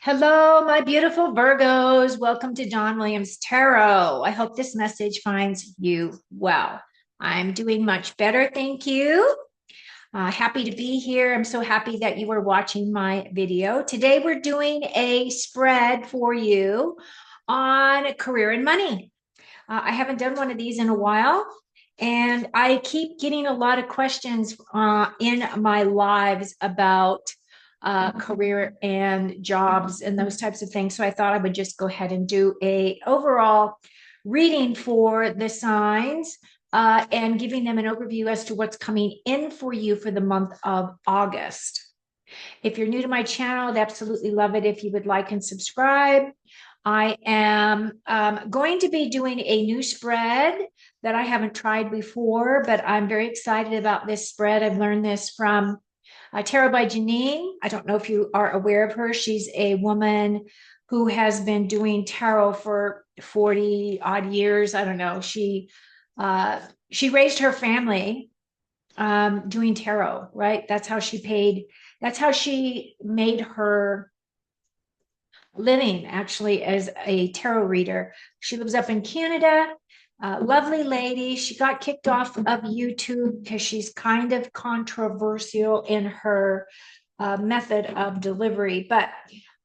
Hello, my beautiful Virgos. Welcome to Don Williams Tarot. I hope this message finds you well. I'm doing much better, thank you. Happy to be here. I'm so happy that you are watching my video. Today, we're doing a spread for you on career and money. I haven't done one of these in a while, and I keep getting a lot of questions in my lives about career and jobs and those types of things. So I thought I would just go ahead and do a overall reading for the signs and giving them an overview as to what's coming in for you for the month of August. If you're new to my channel, I'd absolutely love it if you would like and subscribe. I am going to be doing a new spread that I haven't tried before, but I'm very excited about this spread. I've learned this from Tarot by Janine. I don't know if you are aware of her. She's a woman who has been doing tarot for 40 odd years. I don't know. She raised her family doing tarot, right? That's how she made her living, actually, as a tarot reader. She lives up in Canada. Lovely lady. She got kicked off of YouTube because she's kind of controversial in her method of delivery. But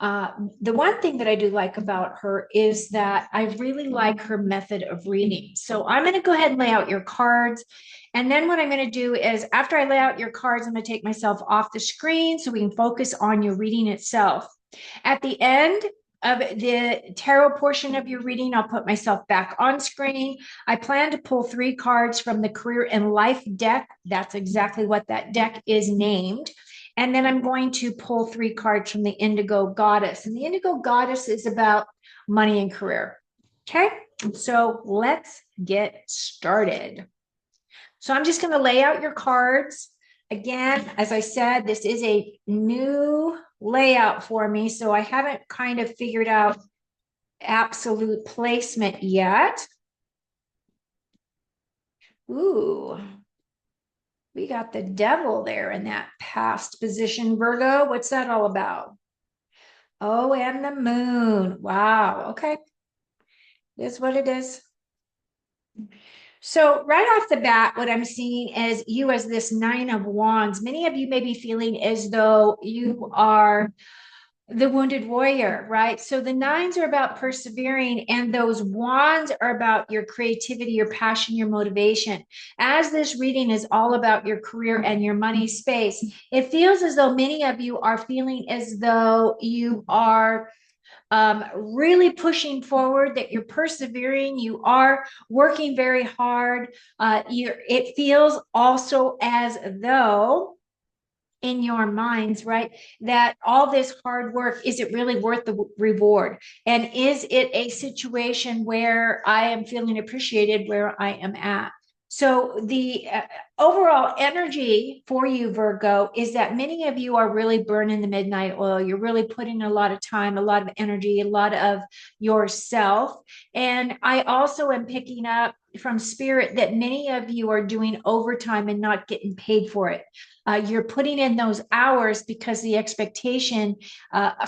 the one thing that I do like about her is that I really like her method of reading. So I'm going to go ahead and lay out your cards. And then what I'm going to do is, after I lay out your cards, I'm going to take myself off the screen so we can focus on your reading itself. At the end of the tarot portion of your reading, I'll put myself back on screen. I plan to pull 3 cards from the Career and Life deck. That's exactly what that deck is named. And then I'm going to pull 3 cards from the Indigo Goddess. And the Indigo Goddess is about money and career. Okay, so let's get started. So I'm just going to lay out your cards. Again, as I said, this is a new layout for me, so I haven't kind of figured out absolute placement yet. Ooh, we got the devil there in that past position, Virgo. What's that all about? Oh, and the moon. Wow. Okay. It is what it is. So right off the bat, what I'm seeing is you as this 9 of Wands. Many of you may be feeling as though you are the wounded warrior, right? So the 9s are about persevering, and those wands are about your creativity, your passion, your motivation. As this reading is all about your career and your money space, it feels as though many of you are feeling as though you are really pushing forward, that you're persevering, you are working very hard. It feels also as though in your minds, right, that all this hard work, is it really worth the reward? And is it a situation where I am feeling appreciated where I am at? So the overall energy for you, Virgo, is that many of you are really burning the midnight oil. You're really putting a lot of time, a lot of energy, a lot of yourself. And I also am picking up from spirit that many of you are doing overtime and not getting paid for it. You're putting in those hours because the expectation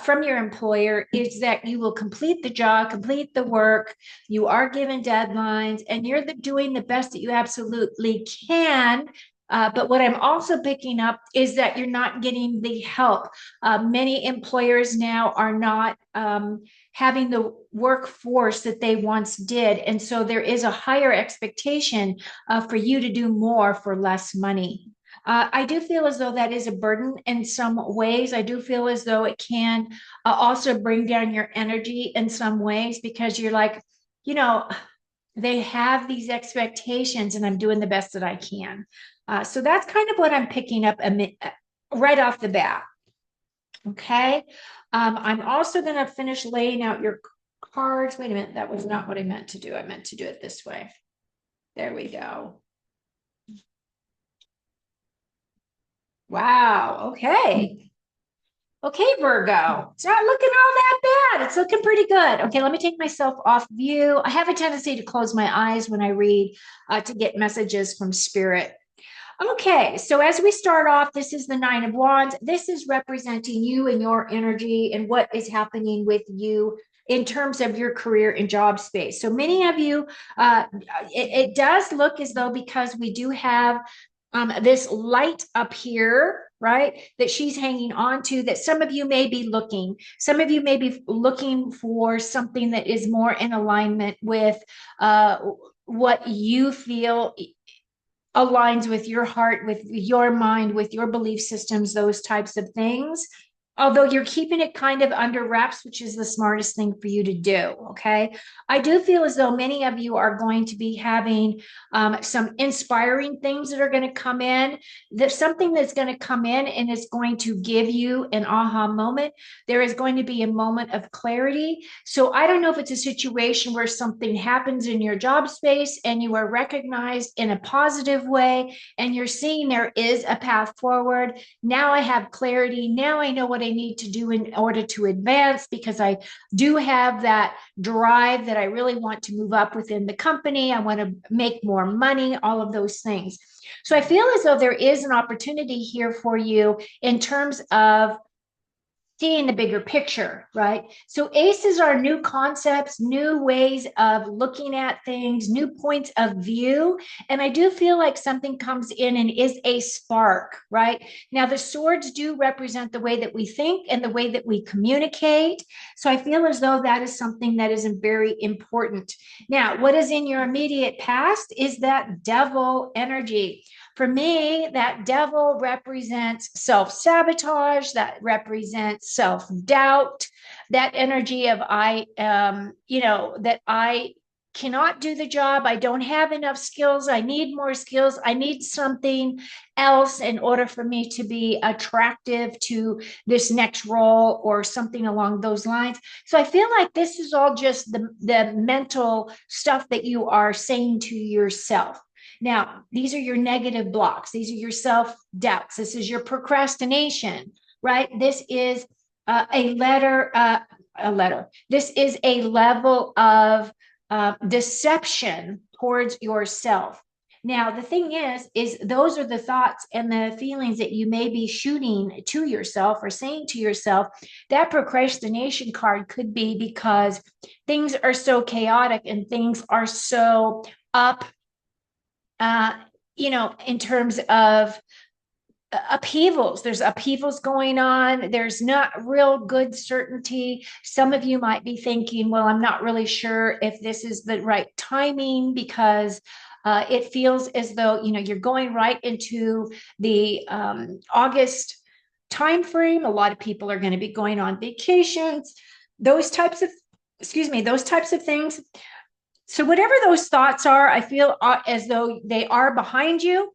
from your employer is that you will complete the job, complete the work. You are given deadlines, and you're doing the best that you absolutely can. But what I'm also picking up is that you're not getting the help. Many employers now are not having the workforce that they once did. And so there is a higher expectation for you to do more for less money. I do feel as though that is a burden in some ways. I do feel as though it can also bring down your energy in some ways, because you're like, you know, they have these expectations and I'm doing the best that I can. So that's kind of what I'm picking up right off the bat. Okay. I'm also going to finish laying out your cards. Wait a minute. That was not what I meant to do. I meant to do it this way. There we go. Wow. Okay. Okay, Virgo. It's not looking all that bad. It's looking pretty good. Okay, let me take myself off view. I have a tendency to close my eyes when I read to get messages from spirit. Okay, so as we start off, this is the Nine of Wands. This is representing you and your energy and what is happening with you in terms of your career and job space. So many of you, uh, it does look as though because we do have this light up here, right, that she's hanging on to, that some of you may be looking. Some of you may be looking for something that is more in alignment with what you feel aligns with your heart, with your mind, with your belief systems, those types of things. Although you're keeping it kind of under wraps, which is the smartest thing for you to do. Okay. I do feel as though many of you are going to be having some inspiring things that are going to come in. There's something that's going to come in and it's going to give you an aha moment. There is going to be a moment of clarity. So I don't know if it's a situation where something happens in your job space and you are recognized in a positive way and you're seeing there is a path forward. Now I have clarity. Now I know what I need to do in order to advance because I do have that drive that I really want to move up within the company. I want to make more money, all of those things. So I feel as though there is an opportunity here for you in terms of seeing the bigger picture, right? So ACEs are new concepts, new ways of looking at things, new points of view. And I do feel like something comes in and is a spark, right? Now, the swords do represent the way that we think and the way that we communicate. So I feel as though that is something that is very important. Now, what is in your immediate past is that devil energy. For me, that devil represents self-sabotage, that represents self-doubt, that energy of that I cannot do the job. I don't have enough skills. I need more skills. I need something else in order for me to be attractive to this next role or something along those lines. So I feel like this is all just the mental stuff that you are saying to yourself. Now, these are your negative blocks. These are your self-doubts. This is your procrastination, right? This is a letter. This is a level of deception towards yourself. Now, the thing is those are the thoughts and the feelings that you may be shooting to yourself or saying to yourself. That procrastination card could be because things are so chaotic and things are so up uh, in terms of upheavals. There's upheavals going on. There's not real good certainty. Some of you might be thinking, well, I'm not really sure if this is the right timing because it feels as though, you're going right into the August timeframe. A lot of people are going to be going on vacations, those types of, those types of things. So whatever those thoughts are, I feel as though they are behind you.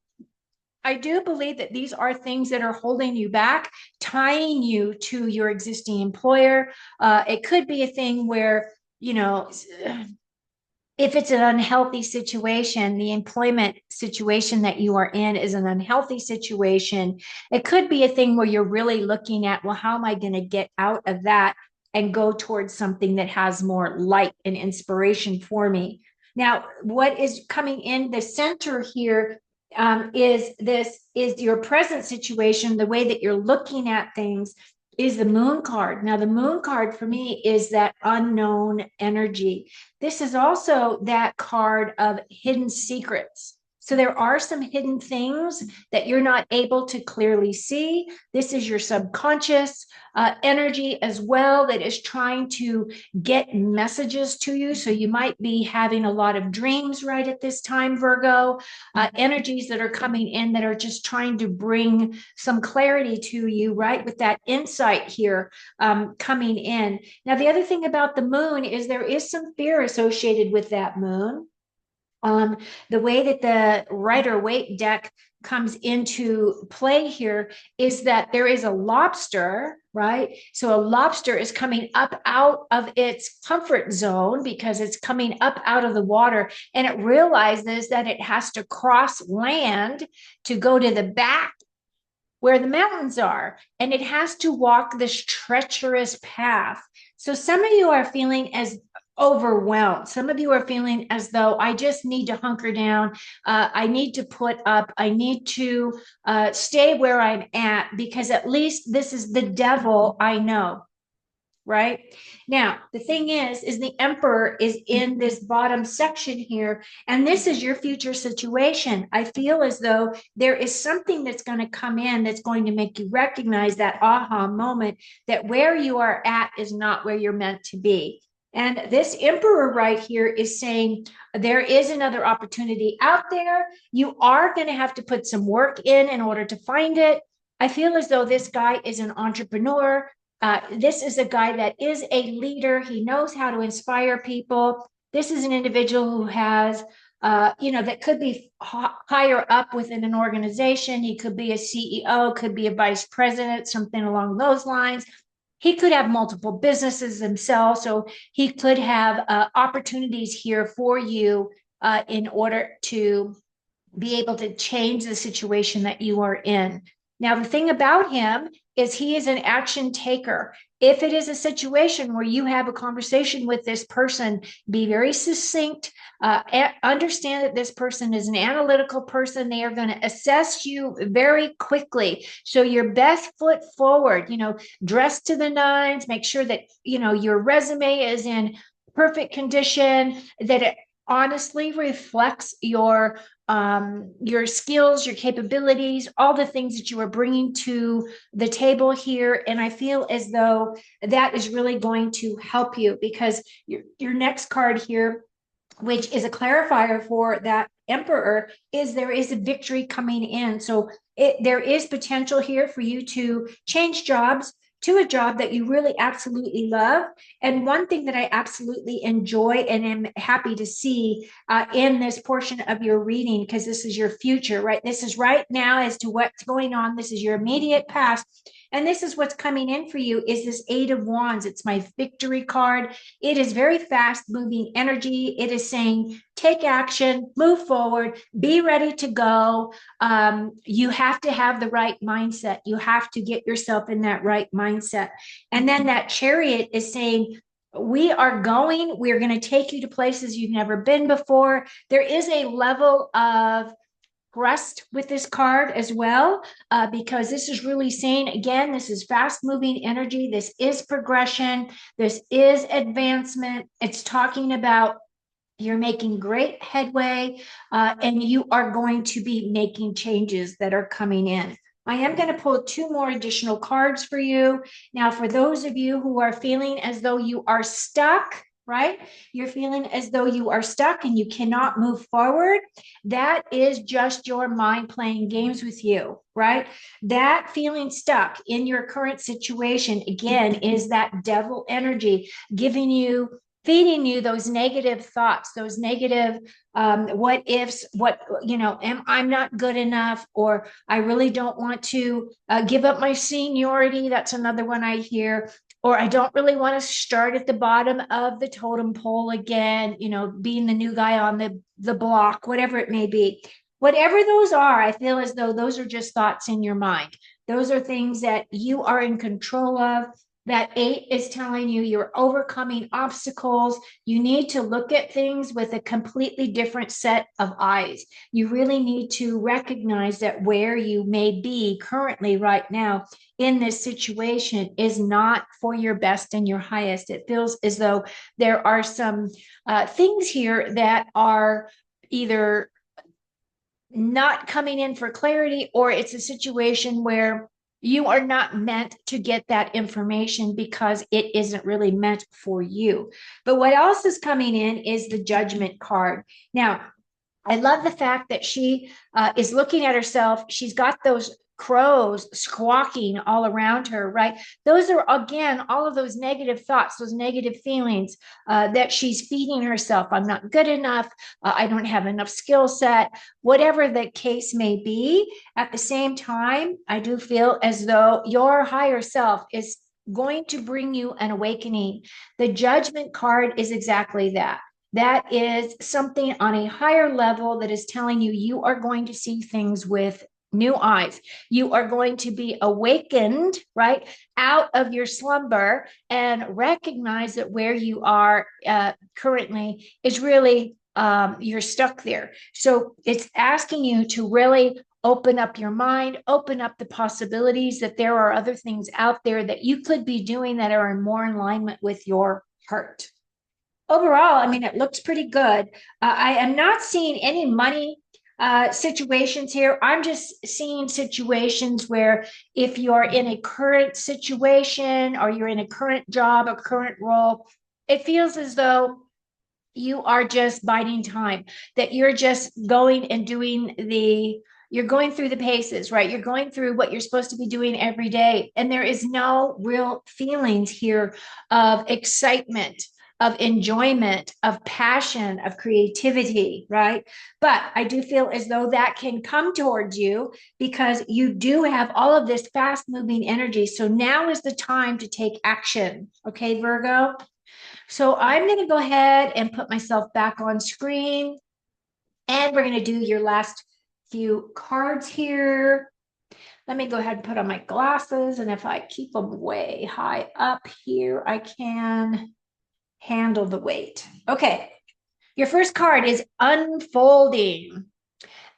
I do believe that these are things that are holding you back, tying you to your existing employer. It could be a thing where, if it's an unhealthy situation, the employment situation that you are in is an unhealthy situation. It could be a thing where you're really looking at, well, how am I going to get out of that and go towards something that has more light and inspiration for me? Now, what is coming in the center here is your present situation, the way that you're looking at things is the moon card. Now, the moon card for me is that unknown energy. This is also that card of hidden secrets. So there are some hidden things that you're not able to clearly see. This is your subconscious energy as well that is trying to get messages to you. So you might be having a lot of dreams right at this time, Virgo, energies that are coming in that are just trying to bring some clarity to you, right? With that insight here coming in. Now, the other thing about the moon is there is some fear associated with that moon. The way that the Rider-Waite deck comes into play here is that there is a lobster, right? So a lobster is coming up out of its comfort zone because it's coming up out of the water and it realizes that it has to cross land to go to the back where the mountains are, and it has to walk this treacherous path. So some of you are feeling as overwhelmed. Some of you are feeling as though I just need to hunker down. I need to put up. I need to stay where I'm at because at least this is the devil I know. Right now, the thing is the emperor is in this bottom section here, and this is your future situation. I feel as though there is something that's going to come in that's going to make you recognize that aha moment that where you are at is not where you're meant to be. And this emperor right here is saying there is another opportunity out there. You are going to have to put some work in order to find it. I feel as though this guy is an entrepreneur. This is a guy that is a leader. He knows how to inspire people. This is an individual who has, that could be higher up within an organization. He could be a CEO, could be a vice president, something along those lines. He could have multiple businesses himself. So he could have opportunities here for you in order to be able to change the situation that you are in. Now, the thing about him is he is an action taker. If it is a situation where you have a conversation with this person, be very succinct. Understand that this person is an analytical person. They are going to assess you very quickly. So your best foot forward, dress to the nines, make sure that, your resume is in perfect condition, that it honestly reflects your skills, your capabilities, all the things that you are bringing to the table here. And I feel as though that is really going to help you because your next card here, which is a clarifier for that emperor, is there is a victory coming in. So there is potential here for you to change jobs to a job that you really absolutely love. And one thing that I absolutely enjoy and am happy to see in this portion of your reading, because this is your future, right? This is right now as to what's going on. This is your immediate past. And this is what's coming in for you is this Eight of Wands. It's my victory card. It is very fast moving energy. It is saying, take action, move forward, be ready to go. You have to have the right mindset. You have to get yourself in that right mindset. And then that Chariot is saying, we're going to take you to places you've never been before. There is a level of trust with this card as well, because this is really saying, again, this is fast moving energy. This is progression. This is advancement. It's talking about you're making great headway, and you are going to be making changes that are coming in. I am going to pull two more additional cards for you. Now, for those of you who are feeling as though you are stuck, right? You're feeling as though you are stuck and you cannot move forward. That is just your mind playing games with you, right? That feeling stuck in your current situation, again, is that devil energy feeding you those negative thoughts, those negative what ifs, I'm not good enough, or I really don't want to give up my seniority. That's another one I hear. Or I don't really want to start at the bottom of the totem pole again, being the new guy on the block, whatever it may be. Whatever those are, I feel as though those are just thoughts in your mind. Those are things that you are in control of. That eight is telling you you're overcoming obstacles. You need to look at things with a completely different set of eyes. You really need to recognize that where you may be currently right now in this situation is not for your best and your highest. It feels as though there are some things here that are either not coming in for clarity, or it's a situation where you are not meant to get that information because it isn't really meant for you. But what else is coming in is the Judgment card. Now, I love the fact that she is looking at herself. She's got those crows squawking all around her, right? Those are, again, all of those negative thoughts, those negative feelings that she's feeding herself. I'm not good enough. I don't have enough skill set, whatever the case may be. At the same time, I do feel as though your higher self is going to bring you an awakening. The Judgment card is exactly that. That is something on a higher level that is telling you you are going to see things with new eyes. You are going to be awakened, right, out of your slumber and recognize that where you are currently is really you're stuck there. So it's asking you to really open up your mind, open up the possibilities that there are other things out there that you could be doing that are more in alignment with your heart. Overall, I mean, it looks pretty good. I am not seeing any money situations here. I'm just seeing situations where if you're in a current situation or you're in a current job, a current role, it feels as though you are just biding time, that you're just going and doing you're going through the paces, right? You're going through what you're supposed to be doing every day. And there is no real feelings here of excitement, of enjoyment, of passion, of creativity, right? But I do feel as though that can come towards you because you do have all of this fast moving energy. So now is the time to take action. Okay, Virgo? So I'm going to go ahead and put myself back on screen. And we're going to do your last few cards here. Let me go ahead and put on my glasses. And if I keep them way high up here, I can handle the weight. Okay. Your first card is unfolding.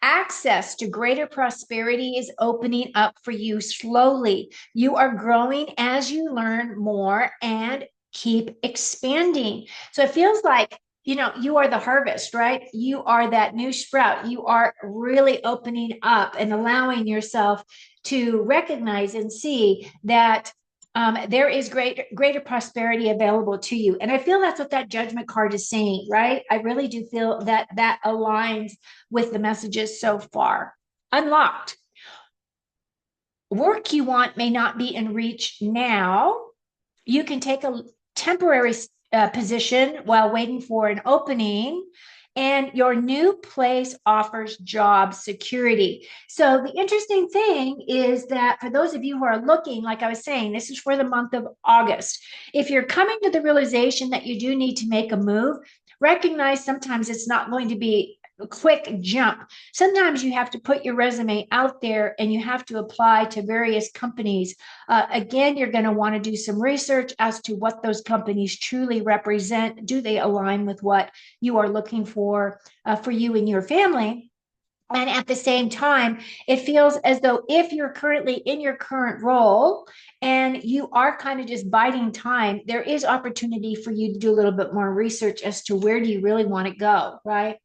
Access to greater prosperity is opening up for you slowly. You are growing as you learn more and keep expanding. So it feels like, you are the harvest, right? You are that new sprout. You are really opening up and allowing yourself to recognize and see that there is greater prosperity available to you. And I feel that's what that judgment card is saying, right? I really do feel that that aligns with the messages so far. Unlocked. Work you want may not be in reach now. You can take a temporary position while waiting for an opening. And your new place offers job security. So the interesting thing is that for those of you who are looking, like I was saying, this is for the month of August. If you're coming to the realization that you do need to make a move, recognize sometimes it's not going to be a quick jump. Sometimes you have to put your resume out there and you have to apply to various companies. Again, you're going to want to do some research as to what those companies truly represent. Do they align with what you are looking for you and your family? And at the same time, it feels as though if you're currently in your current role and you are kind of just biding time, there is opportunity for you to do a little bit more research as to where do you really want to go, right?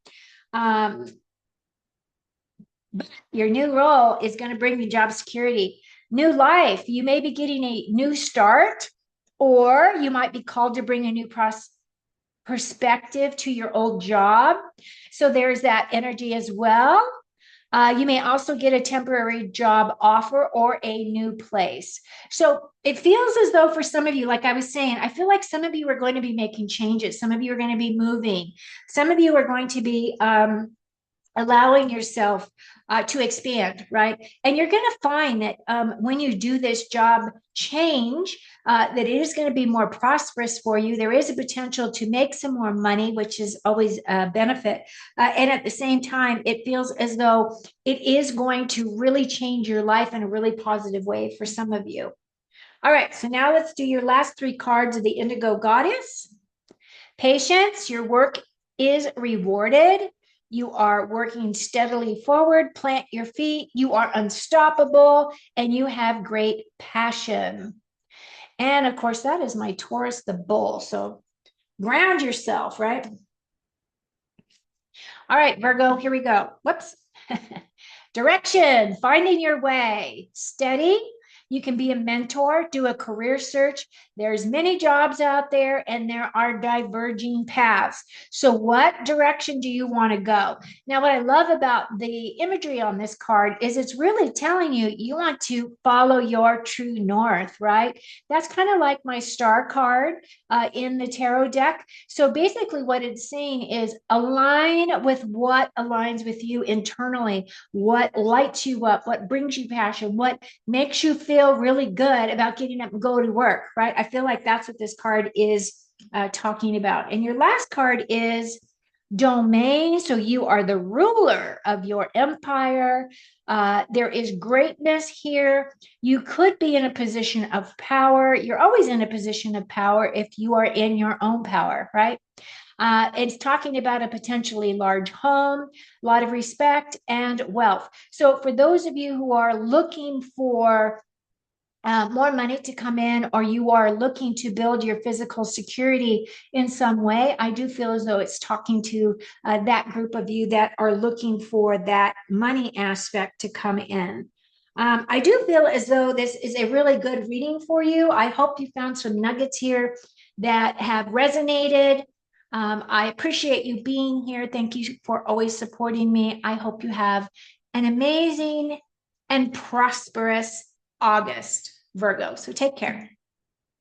Your new role is going to bring you job security, new life. You may be getting a new start, or you might be called to bring a new perspective to your old job. So there's that energy as well. You may also get a temporary job offer or a new place. So it feels as though for some of you, like I was saying, I feel like some of you are going to be making changes. Some of you are going to be moving. Some of you are going to be allowing yourself to expand, right? And you're going to find that when you do this job change, that it is going to be more prosperous for you. There is a potential to make some more money, which is always a benefit. And at the same time, it feels as though it is going to really change your life in a really positive way for some of you. All right, so now let's do your last three cards of the Indigo Goddess. Patience, your work is rewarded. You are working steadily forward, plant your feet. You are unstoppable and you have great passion. And of course, that is my Taurus, the bull. So ground yourself, right? All right, Virgo, here we go. Whoops. Direction, finding your way, steady. You can be a mentor, do a career search. There's many jobs out there and there are diverging paths. So what direction do you want to go? Now, what I love about the imagery on this card is it's really telling you, you want to follow your true north, right? That's kind of like my star card in the tarot deck. So basically what it's saying is align with what aligns with you internally, what lights you up, what brings you passion, what makes you feel really good about getting up and go to work, right? I feel like that's what this card is talking about. And your last card is domain. So you are the ruler of your empire. There is greatness here. You could be in a position of power. You're always in a position of power if you are in your own power, right? It's talking about a potentially large home, a lot of respect and wealth. So for those of you who are looking for more money to come in, or you are looking to build your physical security in some way, I do feel as though it's talking to that group of you that are looking for that money aspect to come in. I do feel as though this is a really good reading for you. I hope you found some nuggets here that have resonated. I appreciate you being here. Thank you for always supporting me. I hope you have an amazing and prosperous August, Virgo. So take care.